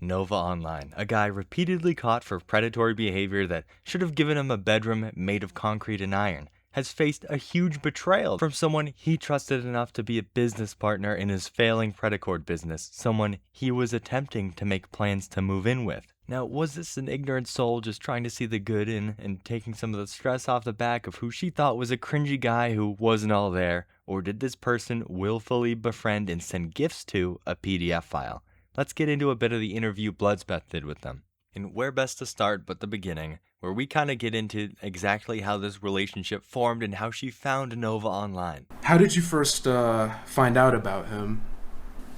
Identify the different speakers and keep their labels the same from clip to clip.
Speaker 1: Nova Online, a guy repeatedly caught for predatory behavior that should have given him a bedroom made of concrete and iron, has faced a huge betrayal from someone he trusted enough to be a business partner in his failing predatory business, someone he was attempting to make plans to move in with. Now, was this an ignorant soul just trying to see the good in and taking some of the stress off the back of who she thought was a cringy guy who wasn't all there, or did this person willfully befriend and send gifts to a PDF file? Let's get into a bit of the interview Bloodsbeth did with them. And where best to start but the beginning, where we kind of get into exactly how this relationship formed and how she found Nova online.
Speaker 2: How did you first find out about him?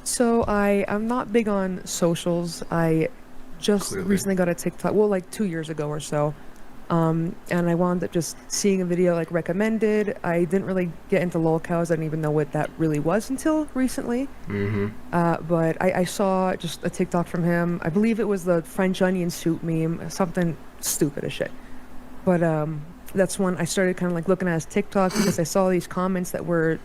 Speaker 3: So I'm not big on socials. I just
Speaker 2: Clearly.
Speaker 3: recently got a TikTok, well, like 2 years ago or so. And I wound up just seeing a video like recommended. I didn't really get into lolcows. I didn't even know what that really was until recently. But I saw just a TikTok from him. I believe it was the French onion soup meme, something stupid as shit. But that's when I started kind of like looking at his TikTok because I saw these comments that were,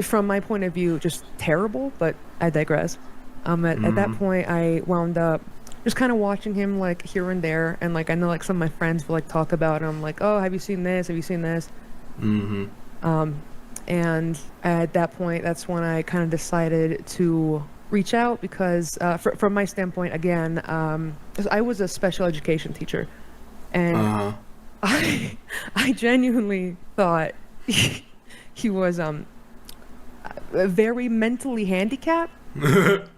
Speaker 3: from my point of view, just terrible. But I digress. At that point, I wound up just kind of watching him like here and there, and like I know like some of my friends will like talk about him, like, oh, have you seen this? Have you seen this? And at that point, that's when I kind of decided to reach out because from my standpoint, again, 'cause I was a special education teacher, and I genuinely thought he was very mentally handicapped.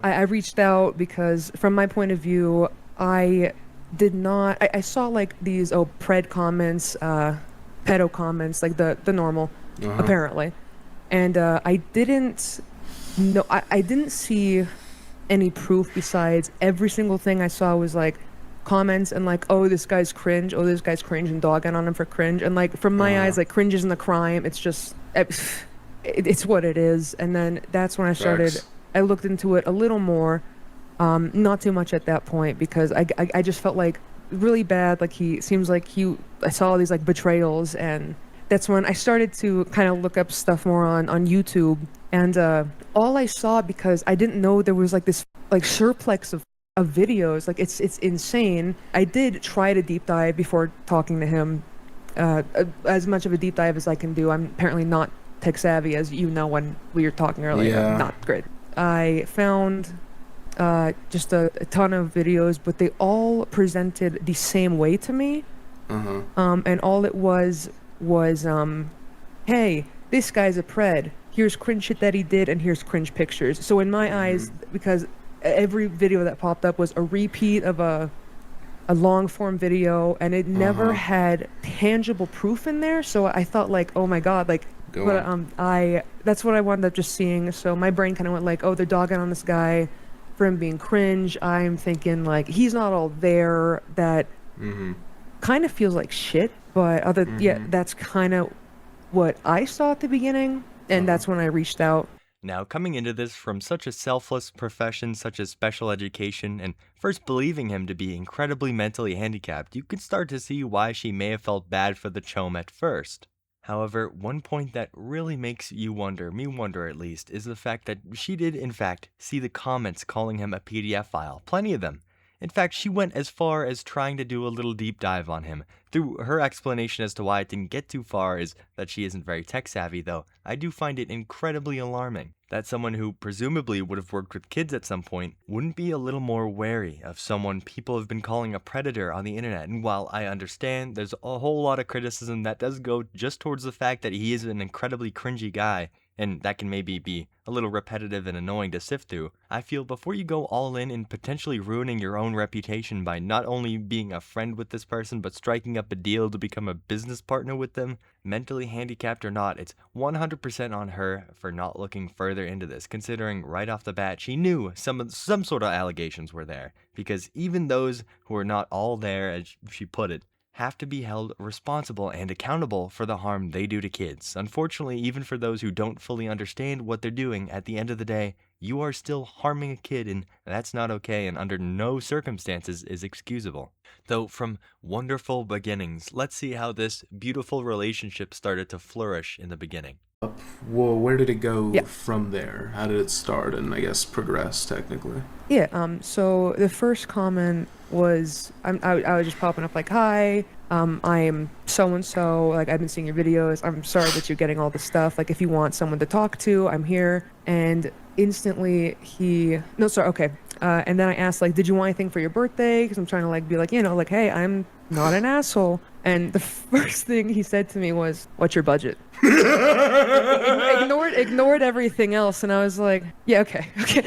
Speaker 3: I reached out because from my point of view, I saw like these pred comments, pedo comments, like the normal, apparently. And I didn't know, I didn't see any proof besides every single thing I saw was like comments and like, oh, this guy's cringe, and dogging on him for cringe. And like from my eyes, like cringe isn't a crime. It's just, it's what it is. And then that's when I started,
Speaker 2: Facts.
Speaker 3: I looked into it a little more, not too much at that point because I just felt like really bad. Like he seems like I saw these like betrayals, and that's when I started to kind of look up stuff more on YouTube. And all I saw, because I didn't know there was like this like surplex of videos, like it's insane. I did try to deep dive before talking to him, as much of a deep dive as I can do. I'm apparently not tech savvy, as you know when we were talking earlier.
Speaker 2: Yeah.
Speaker 3: I'm not great. I found just a ton of videos, but they all presented the same way to me. And all it was, hey, this guy's a pred. Here's cringe shit that he did, and here's cringe pictures. So in my eyes, because every video that popped up was a repeat of a long form video, and it never had tangible proof in there. So I thought like, oh my god, like. That's what I wound up just seeing. So my brain kind of went like, oh, they're dogging on this guy for him being cringe. I'm thinking like he's not all there. That kind of feels like shit. But that's kind of what I saw at the beginning, and that's when I reached out.
Speaker 1: Now, coming into this from such a selfless profession such as special education, and first believing him to be incredibly mentally handicapped, you could start to see why she may have felt bad for the Chome at first. However, one point that really makes you wonder, me wonder at least, is the fact that she did in fact see the comments calling him a PDF file, plenty of them. In fact, she went as far as trying to do a little deep dive on him. Through her explanation as to why it didn't get too far is that she isn't very tech savvy, though I do find it incredibly alarming that someone who presumably would have worked with kids at some point wouldn't be a little more wary of someone people have been calling a predator on the internet. And while I understand there's a whole lot of criticism that does go just towards the fact that he is an incredibly cringy guy, and that can maybe be a little repetitive and annoying to sift through, I feel before you go all in and potentially ruining your own reputation by not only being a friend with this person, but striking up a deal to become a business partner with them, mentally handicapped or not, it's 100% on her for not looking further into this, considering right off the bat she knew some sort of allegations were there, because even those who are not all there, as she put it, have to be held responsible and accountable for the harm they do to kids. Unfortunately, even for those who don't fully understand what they're doing, at the end of the day, you are still harming a kid, and that's not okay and under no circumstances is excusable. Though from wonderful beginnings, let's see how this beautiful relationship started to flourish in the beginning.
Speaker 2: Well, where did it go
Speaker 3: Yeah.
Speaker 2: from there? How did it start and I guess progress technically?
Speaker 3: Yeah, so the first comment was I was just popping up like, "Hi, I am so and so. Like, I've been seeing your videos. I'm sorry that you're getting all this stuff. Like, if you want someone to talk to, I'm here." And instantly no, sorry, okay. And then I asked like, "Did you want anything for your birthday?" Because I'm trying to like be like, like, "Hey, I'm not an asshole." And the first thing he said to me was, "What's your budget?" Ignored everything else, and I was like, "Yeah, okay, okay."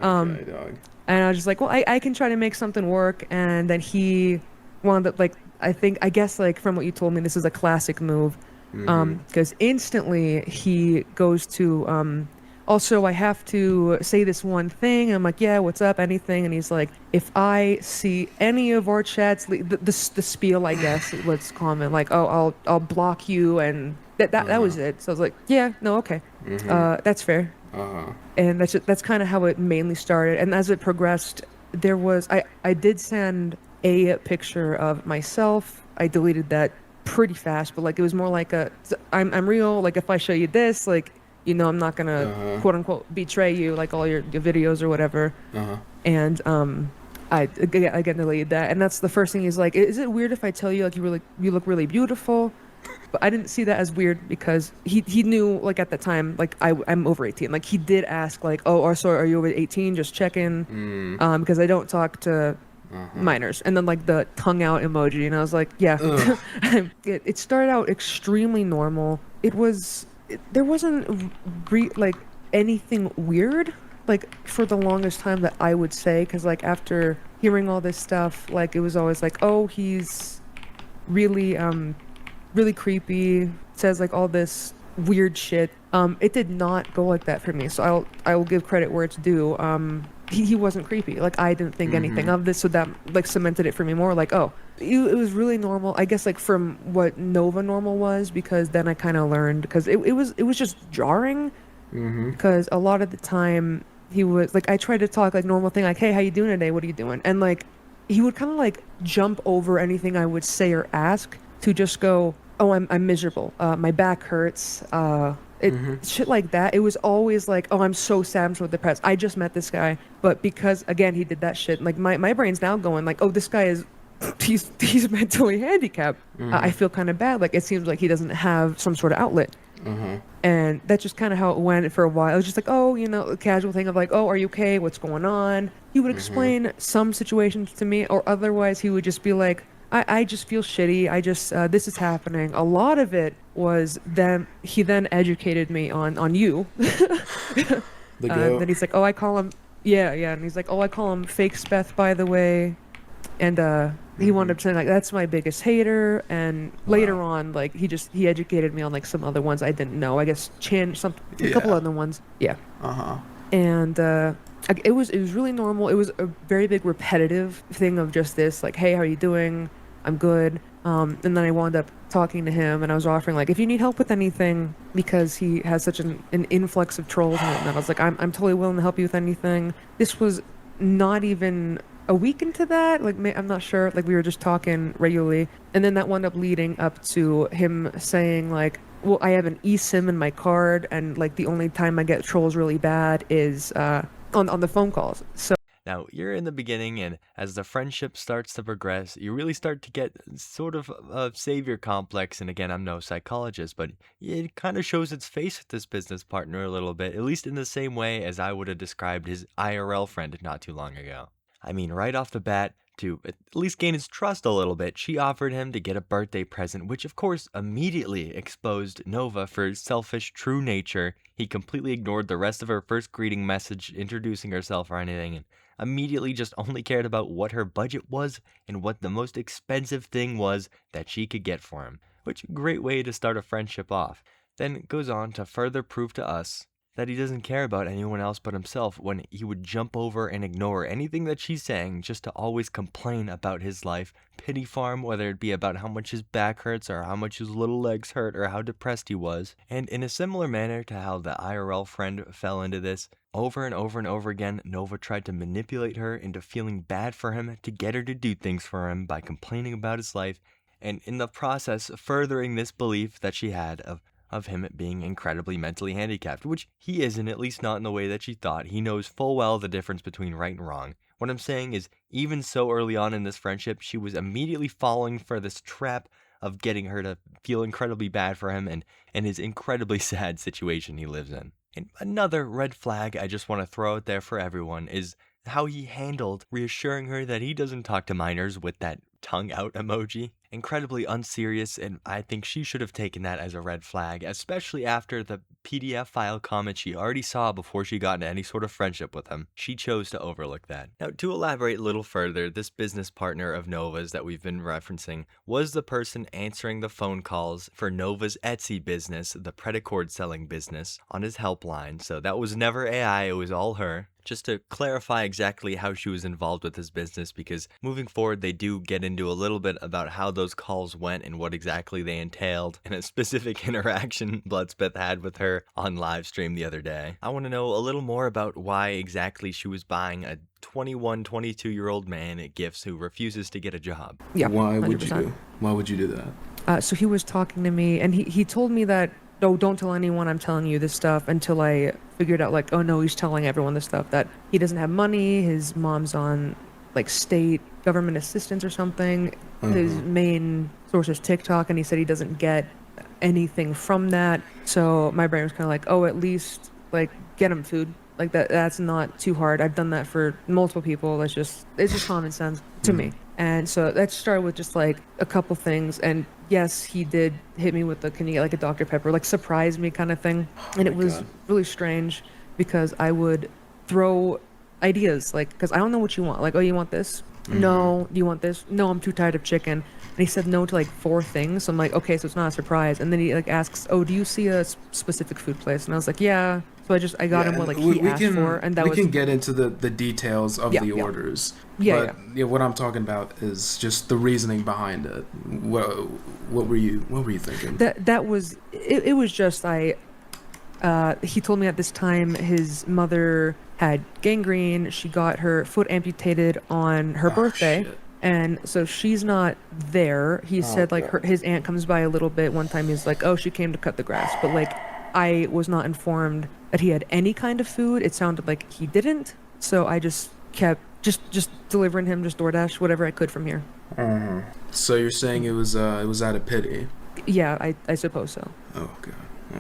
Speaker 2: Okay, dog.
Speaker 3: And I was just like, well, I can try to make something work. And then he wound up like, I guess like from what you told me, this is a classic move. Because instantly he goes to, also I have to say this one thing. I'm like, yeah, what's up? Anything? And he's like, if I see any of our chats, the spiel, I guess, let's comment like, oh, I'll block you. And that was it. So I was like, yeah, no, okay. That's fair. And that's kind of how it mainly started. And as it progressed, I did send a picture of myself. I deleted that pretty fast, but like it was more like I'm real. Like if I show you this, like I'm not gonna quote unquote betray you, like all your videos or whatever. And I again deleted that. And that's the first thing he's like, is it weird if I tell you like you look really beautiful? But I didn't see that as weird because he knew like at the time like I'm over 18. Like he did ask like, oh, or sorry, are you over 18? Just checking, because I don't talk to minors. And then like the tongue out emoji, and I was like, yeah. It started out extremely normal. There wasn't like anything weird like for the longest time that I would say, because like after hearing all this stuff, like it was always like, oh, he's really really creepy, says like all this weird shit. It did not go like that for me. So I will give credit where it's due. He wasn't creepy. Like I didn't think anything of this, so that like cemented it for me more. Like, oh, it was really normal. I guess like from what Nova normal was, because then I kind of learned, because it was just jarring. Because a lot of the time he was like, I tried to talk like normal thing, like, hey, how you doing today? What are you doing? And like he would kind of like jump over anything I would say or ask to just go, oh, I'm miserable. My back hurts. Shit like that. It was always like, oh, I'm so sad, I'm so depressed. I just met this guy, but because again he did that shit, like my brain's now going like, oh, this guy is he's mentally handicapped. I feel kind of bad. Like it seems like he doesn't have some sort of outlet. And that's just kind of how it went for a while. It was just like, oh, a casual thing of like, oh, are you okay? What's going on? He would explain some situations to me, or otherwise he would just be like, I just feel shitty. I just, this is happening. A lot of it was he then educated me on you. Then he's like, oh, I call him, yeah. And he's like, oh, I call him Fake Speth, by the way. And he wound up saying like, that's my biggest hater. And later on, like he educated me on like some other ones I didn't know. I guess a couple other ones. Yeah. And it was really normal. It was a very big repetitive thing of just this, like, hey, how are you doing? I'm good. And then I wound up talking to him, and I was offering like, if you need help with anything, because he has such an influx of trolls and whatnot, I was like, I'm totally willing to help you with anything. This was not even a week into that, like I'm not sure, like we were just talking regularly, and then that wound up leading up to him saying like, well, I have an eSIM in my card, and like the only time I get trolls really bad is on the phone calls. So
Speaker 1: Now, you're in the beginning, and as the friendship starts to progress, you really start to get sort of a savior complex. And again, I'm no psychologist, but it kind of shows its face with this business partner a little bit, at least in the same way as I would have described his IRL friend not too long ago. I mean, right off the bat, to at least gain his trust a little bit, she offered him to get a birthday present, which of course immediately exposed Nova for his selfish true nature. He completely ignored the rest of her first greeting message, introducing herself or anything, and immediately just only cared about what her budget was and what the most expensive thing was that she could get for him, which great way to start a friendship off. Then goes on to further prove to us that he doesn't care about anyone else but himself when he would jump over and ignore anything that she's saying just to always complain about his life, pity farm, whether it be about how much his back hurts or how much his little legs hurt or how depressed he was. And in a similar manner to how the IRL friend fell into this, over and over and over again, Nova tried to manipulate her into feeling bad for him to get her to do things for him by complaining about his life, and in the process furthering this belief that she had of him being incredibly mentally handicapped, which he isn't, at least not in the way that she thought. He knows full well the difference between right and wrong. What I'm saying is, even so early on in this friendship, she was immediately falling for this trap of getting her to feel incredibly bad for him and his incredibly sad situation he lives in. And another red flag I just want to throw out there for everyone is how he handled reassuring her that he doesn't talk to minors with that tongue out emoji. Incredibly unserious, and I think she should have taken that as a red flag, especially after the PDF file comment she already saw before she got into any sort of friendship with him. She chose to overlook that. Now, to elaborate a little further, this business partner of Nova's that we've been referencing was the person answering the phone calls for Nova's Etsy business, the Predicord selling business, on his helpline. So that was never AI, it was all her. Just to clarify exactly how she was involved with his business, because moving forward they do get into a little bit about how those calls went and what exactly they entailed, and a specific interaction Bloodspeth had with her on live stream the other day. I want to know a little more about why exactly she was buying a 21, 22-year-old man at gifts who refuses to get a job.
Speaker 3: Yeah,
Speaker 2: Why would
Speaker 3: 100%.
Speaker 2: you do that?
Speaker 3: So he was talking to me, and he told me that, oh, don't tell anyone I'm telling you this stuff, until I figured out, like, oh no, he's telling everyone this stuff, that he doesn't have money, his mom's on, like, state government assistance or something. His main source is TikTok, and he said he doesn't get anything from that. So my brain was kind of like, oh, at least, like, get him food. Like, that's not too hard. I've done that for multiple people. It's just common sense to me. And so that started with just like a couple things. And yes, he did hit me with the, can you get like a Dr. Pepper, like surprise me kind of thing. And it was really strange because I would throw ideas, like, because I don't know what you want. Like, oh, you want this? No. Do you want this? No, I'm too tired of chicken. And he said no to like 4 things. So I'm like, okay, so it's not a surprise. And then he like asks, oh, do you see a specific food place? And I was like, yeah. So I got him what like he asked for, and that
Speaker 2: we
Speaker 3: was.
Speaker 2: can get into the details of the orders. But what I'm talking about is just the reasoning behind it. What were you thinking?
Speaker 3: That was it was just he told me at this time his mother had gangrene. She got her foot amputated on her birthday.
Speaker 2: Shit.
Speaker 3: And so she's not there. He said like his aunt comes by a little bit. One time he's like, oh, she came to cut the grass, but like I was not informed that he had any kind of food. It sounded like he didn't. So I just kept just delivering him just DoorDash whatever I could from here.
Speaker 2: So you're saying it was out of pity?
Speaker 3: Yeah, I suppose so.
Speaker 2: Oh god.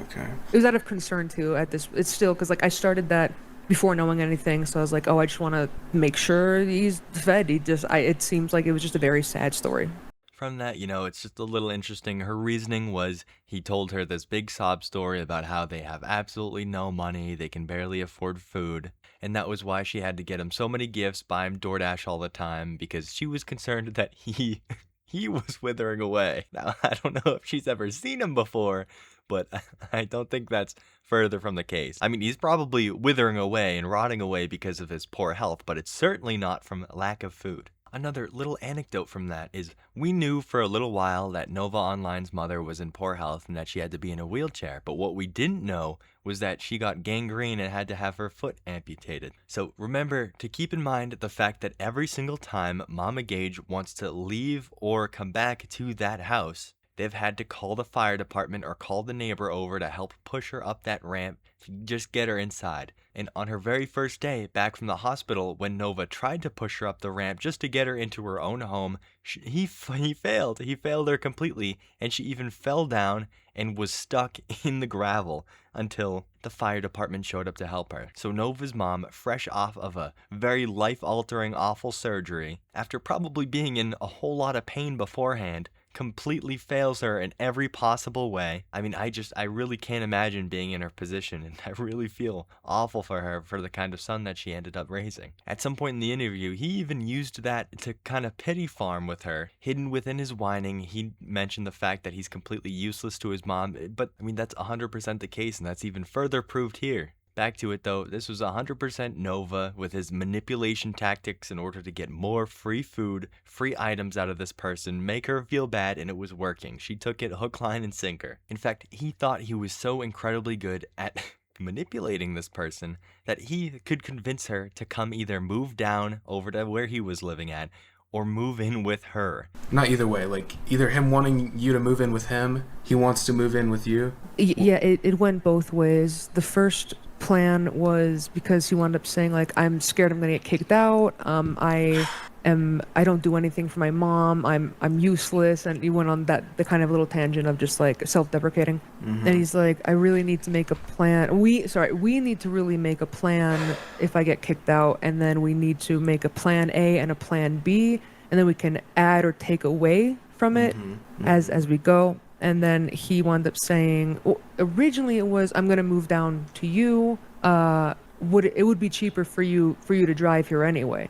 Speaker 2: Okay.
Speaker 3: It was out of concern too. It's still because like I started that before knowing anything, so I was like, oh, I just want to make sure he's fed. It seems like it was just a very sad story.
Speaker 1: From that, it's just a little interesting. Her reasoning was he told her this big sob story about how they have absolutely no money, they can barely afford food, and that was why she had to get him so many gifts, buy him DoorDash all the time, because she was concerned that he was withering away. Now, I don't know if she's ever seen him before, but I don't think that's further from the case. I mean, he's probably withering away and rotting away because of his poor health, but it's certainly not from lack of food. Another little anecdote from that is we knew for a little while that Nova Online's mother was in poor health and that she had to be in a wheelchair, but what we didn't know was that she got gangrene and had to have her foot amputated. So remember to keep in mind the fact that every single time Mama Gage wants to leave or come back to that house, they've had to call the fire department or call the neighbor over to help push her up that ramp to just get her inside. And on her very first day back from the hospital, when Nova tried to push her up the ramp just to get her into her own home, he failed. He failed her completely, and she even fell down and was stuck in the gravel until the fire department showed up to help her. So Nova's mom, fresh off of a very life-altering, awful surgery, after probably being in a whole lot of pain beforehand, completely fails her in every possible way. I mean, I really can't imagine being in her position, and I really feel awful for her for the kind of son that she ended up raising. At some point in the interview, he even used that to kind of pity farm with her. Hidden within his whining, he mentioned the fact that he's completely useless to his mom, but I mean, that's 100% the case, and that's even further proved here. Back to it though, this was 100% Nova with his manipulation tactics in order to get more free food, free items out of this person, make her feel bad, and it was working. She took it hook, line, and sinker. In fact, he thought he was so incredibly good at manipulating this person that he could convince her to come either move down over to where he was living at or move in with her.
Speaker 2: Not either way, like either him wanting you to move in with him, he wants to move in with you.
Speaker 3: Yeah, it went both ways. The first plan was because he wound up saying like, I'm scared I'm gonna get kicked out. I don't do anything for my mom. I'm useless. And he went on the kind of little tangent of just like self-deprecating. And he's like, I really need to make a plan. We need to really make a plan if I get kicked out, and then we need to make a plan A and a plan B, and then we can add or take away from it as we go. And then he wound up saying, originally it was, I'm gonna move down to you. It would be cheaper for you to drive here anyway.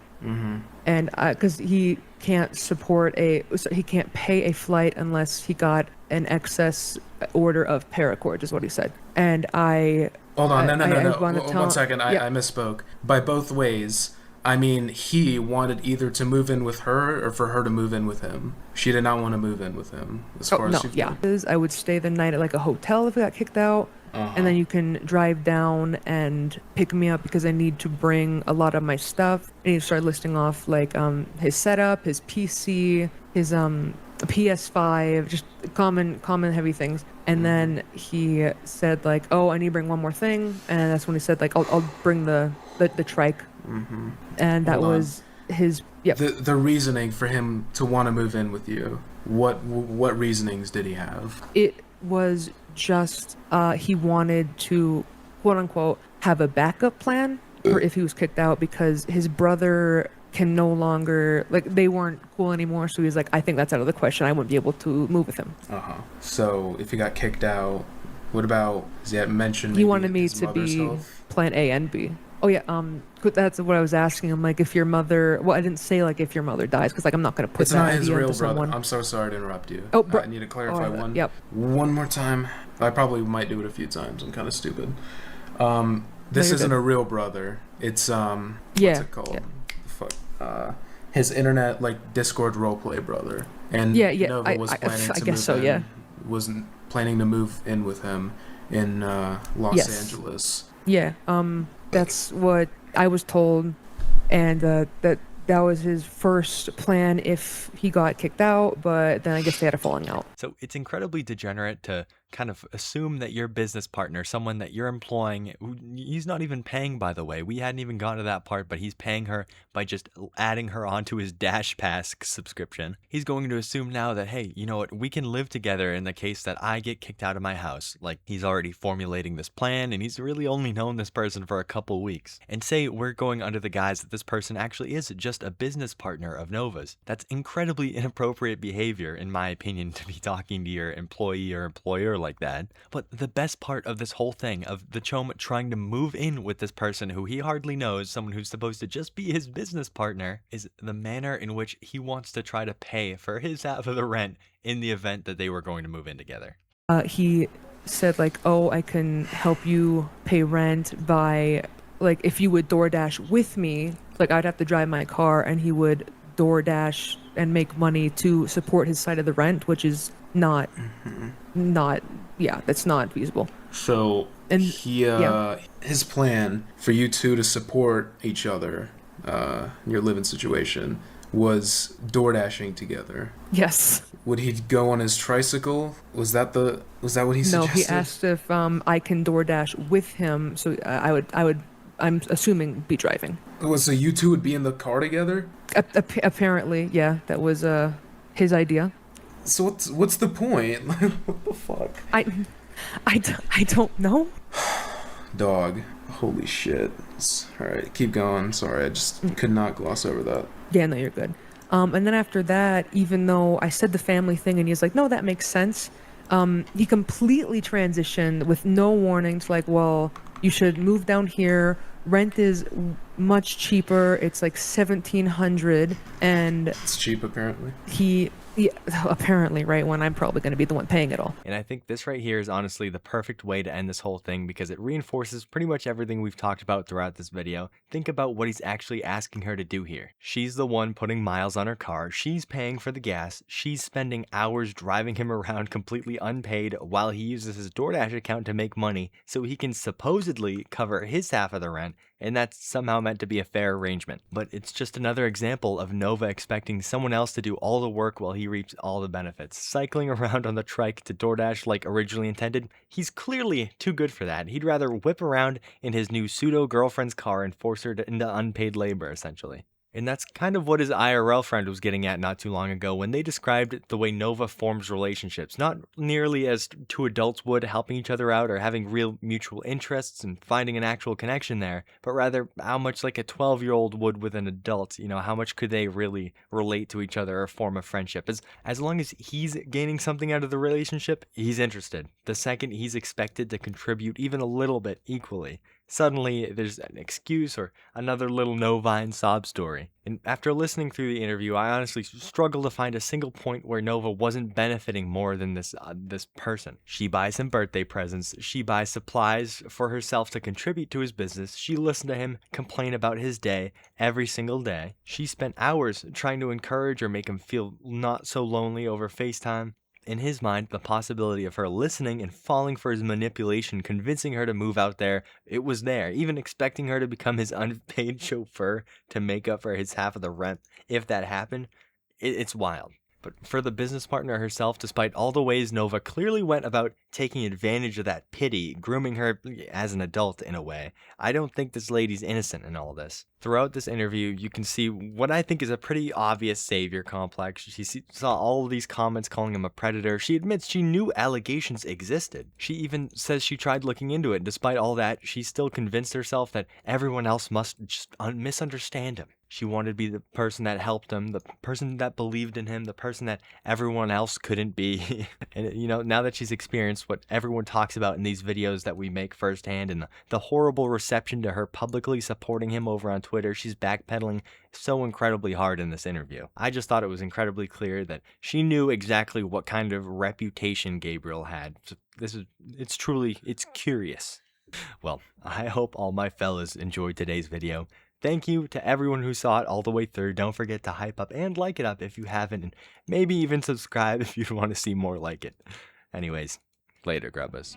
Speaker 3: And because he can't he can't pay a flight unless he got an excess order of paracord, is what he said. And
Speaker 2: hold on, no. 1 second, I misspoke. By both ways, I mean he wanted either to move in with her or for her to move in with him. She did not want to move in with him.
Speaker 3: I would stay the night at like a hotel if I got kicked out. And then you can drive down and pick me up because I need to bring a lot of my stuff. And he started listing off like his setup, his PC, his PS5, just common heavy things. And then he said like, oh, I need to bring one more thing. And that's when he said like, I'll bring the trike. And that was his
Speaker 2: the reasoning for him to want to move in with you. What reasonings did he have?
Speaker 3: It was just he wanted to, quote unquote, have a backup plan for if he was kicked out, because his brother can no longer, like, they weren't cool anymore. So he's like, I think that's out of the question. I wouldn't be able to move with him.
Speaker 2: So if he got kicked out, what about, he had mentioned
Speaker 3: he wanted me to be plan A and B. Oh yeah, that's what I was asking him. Like, if your mother, well, I didn't say like if your mother dies, because like I'm not gonna put
Speaker 2: it's
Speaker 3: that
Speaker 2: not his
Speaker 3: idea
Speaker 2: real
Speaker 3: into
Speaker 2: brother.
Speaker 3: someone.
Speaker 2: I'm so sorry to interrupt you.
Speaker 3: Oh,
Speaker 2: I need to clarify one more time. I probably might do it a few times. I'm kind of stupid. This isn't a real brother. It's what's it called? Fuck. His internet like Discord roleplay brother. And Nova was wasn't planning to move in with him in Los Angeles.
Speaker 3: Yeah. That's what I was told, and that was his first plan if he got kicked out, but then I guess they had a falling out.
Speaker 1: So it's incredibly degenerate to kind of assume that your business partner, someone that you're employing, he's not even paying, by the way. We hadn't even gotten to that part, but he's paying her by just adding her onto his Dash Pass subscription. He's going to assume now that, hey, you know what, we can live together in the case that I get kicked out of my house. Like, he's already formulating this plan, and he's really only known this person for a couple weeks. And say we're going under the guise that this person actually is just a business partner of Nova's. That's incredibly inappropriate behavior, in my opinion, to be talking to your employee or employer like that. But the best part of this whole thing, of the Chome trying to move in with this person who he hardly knows, someone who's supposed to just be his business partner, is the manner in which he wants to try to pay for his half of the rent in the event that they were going to move in together.
Speaker 3: He said like, oh, I can help you pay rent by, like, if you would DoorDash with me, like I'd have to drive my car and he would DoorDash and make money to support his side of the rent, which is that's not feasible.
Speaker 2: So his plan for you two to support each other, your living situation, was DoorDashing together.
Speaker 3: Yes.
Speaker 2: Would he go on his tricycle? Was that what he suggested?
Speaker 3: No, he asked if I can DoorDash with him, so I would I'm assuming be driving.
Speaker 2: So you two would be in the car together?
Speaker 3: Apparently, yeah, that was his idea.
Speaker 2: So what's the point? What the fuck?
Speaker 3: I don't know.
Speaker 2: Dog. Holy shit. Alright, keep going. Sorry, I just could not gloss over that.
Speaker 3: Yeah, no, you're good. And then after that, even though I said the family thing and he's like, no, that makes sense, he completely transitioned with no warning to like, well, you should move down here. Rent is much cheaper. It's like $1,700, and
Speaker 2: it's cheap apparently.
Speaker 3: Yeah, apparently, right, when I'm probably going to be the one paying it all.
Speaker 1: And I think this right here is honestly the perfect way to end this whole thing because it reinforces pretty much everything we've talked about throughout this video. Think about what he's actually asking her to do here. She's the one putting miles on her car, she's paying for the gas, she's spending hours driving him around completely unpaid while he uses his DoorDash account to make money so he can supposedly cover his half of the rent, and that's somehow meant to be a fair arrangement. But it's just another example of Nova expecting someone else to do all the work while he reaps all the benefits. Cycling around on the trike to DoorDash like originally intended, he's clearly too good for that. He'd rather whip around in his new pseudo-girlfriend's car and force her into unpaid labor, essentially. And that's kind of what his IRL friend was getting at not too long ago when they described the way Nova forms relationships, not nearly as two adults would, helping each other out or having real mutual interests and finding an actual connection there, but rather how much like a 12-year-old would with an adult. How much could they really relate to each other or form a friendship? As long as he's gaining something out of the relationship, he's interested. The second he's expected to contribute even a little bit equally, suddenly there's an excuse or another little Novine sob story. And after listening through the interview, I honestly struggle to find a single point where Nova wasn't benefiting more than this person. She buys him birthday presents, she buys supplies for herself to contribute to his business, she listened to him complain about his day every single day, she spent hours trying to encourage or make him feel not so lonely over FaceTime. In his mind, the possibility of her listening and falling for his manipulation, convincing her to move out there, it was there, even expecting her to become his unpaid chauffeur to make up for his half of the rent. If that happened, it's wild. But for the business partner herself, despite all the ways Nova clearly went about taking advantage of that pity, grooming her as an adult in a way, I don't think this lady's innocent in all this. Throughout this interview, you can see what I think is a pretty obvious savior complex. She saw all of these comments calling him a predator. She admits she knew allegations existed. She even says she tried looking into it. Despite all that, she still convinced herself that everyone else must just misunderstand him. She wanted to be the person that helped him, the person that believed in him, the person that everyone else couldn't be. And, now that she's experienced what everyone talks about in these videos that we make firsthand and the horrible reception to her publicly supporting him over on Twitter, she's backpedaling so incredibly hard in this interview. I just thought it was incredibly clear that she knew exactly what kind of reputation Gabriel had. So it's curious. Well, I hope all my fellas enjoyed today's video. Thank you to everyone who saw it all the way through. Don't forget to hype up and like it up if you haven't, and maybe even subscribe if you want to see more like it. Anyways, later, Grubbas.